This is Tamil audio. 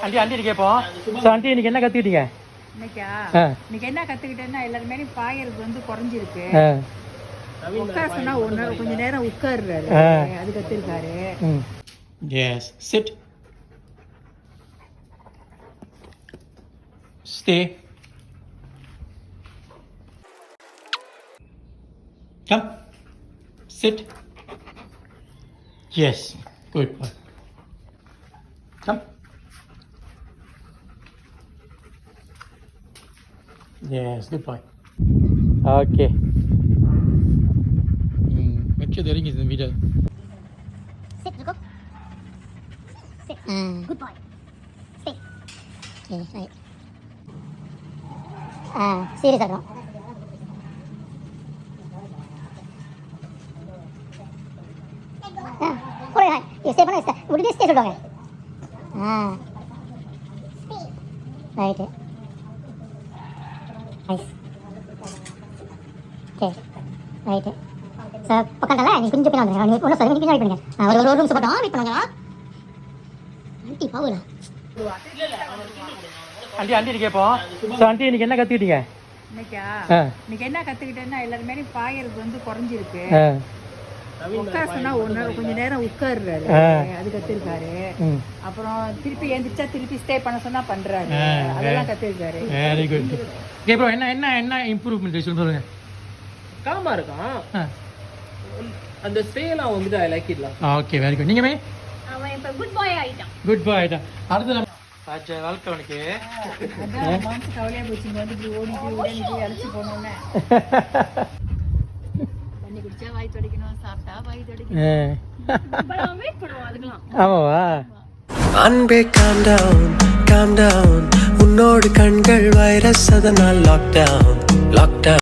ஆண்டி ஆண்டி கேட்போம். ஸோ ஆண்டி இன்னைக்கு என்ன கற்றுக்கிட்டீங்க? இன்னைக்கு என்ன கற்றுக்கிட்டேன்னா எல்லாருமே பாயறது வந்து குறைஞ்சிருக்கு. உட்கார சொன்னா கொஞ்ச நேரம் உட்காருறாரு, அது கற்றுருக்காரு. Yes, sit. Stay. Come. Sit. Yes, good boy. Come. Yes, good boy. Okay. Make sure the ring is in the middle. Sit, Zuko. Sit. Good boy. Stay. Okay, right. Serious ஆகணும். போய் ஸ்டே பண்ண விட்டுட்டு ஸ்டே சொல்லுவாங்க. Right. Nice. Okay right. Sir பக்கம்ல நீ கொஞ்சம் பின்னாடி வந்துடுங்க. நீ ஒன்றும் சொல்லி பின்னாடி வெயிட் பண்ணுங்க. ஒரு நிமிஷம் போட்டோம் வெயிட் பண்ணுங்க. ஆண்டி பாவுல ஆண்டி ஆண்டி கேட்போம். ஸோ ஆண்டி இன்னைக்கு என்ன கற்றுக்கிட்டீங்க? இன்னைக்கு என்ன கற்றுக்கிட்டேன்னா எல்லாருமே பாயறது வந்து குறைஞ்சிருக்கு. உட்கார சொன்னா கொஞ்ச நேரம் உட்காருறாரு, அது கற்றுருக்காரு. அப்புறம் திருப்பி எழுந்திரிச்சா திருப்பி ஸ்டே பண்ண சொன்னா பண்றாரு, அதெல்லாம் கற்றுருக்காரு. Very good. ஓகே ப்ரோ, என்ன என்ன என்ன இம்ப்ரூவ்மெண்ட் சொல்லுங்க. காமா இருக்கான். அந்த ஸ்டேலாம் வந்து ஐ லைக் இட்லாம். Okay very good. நீங்க அவன் இப்ப குட் பாய் ஆயிட்டான். குட் பாய் ஆயிட்டான். அடுத்து நம்ம ஆச்சா வாழ்க்கை அவனுக்கு அதான் மனசு கவலையா போச்சு. வந்து ஓடிட்டு அழைச்சி போனோன்னே தண்ணி குடிச்சா வாய் துடைக்கணும், சாப்பிட்டா வாய் துடைக்கணும். வெயிட் பண்ணுவோம் அதுக்கெல்லாம். ஆமாவா? அன்பே calm down உன்னோடு கண்கள் வைரஸ் அதனால் லாக்டவுன்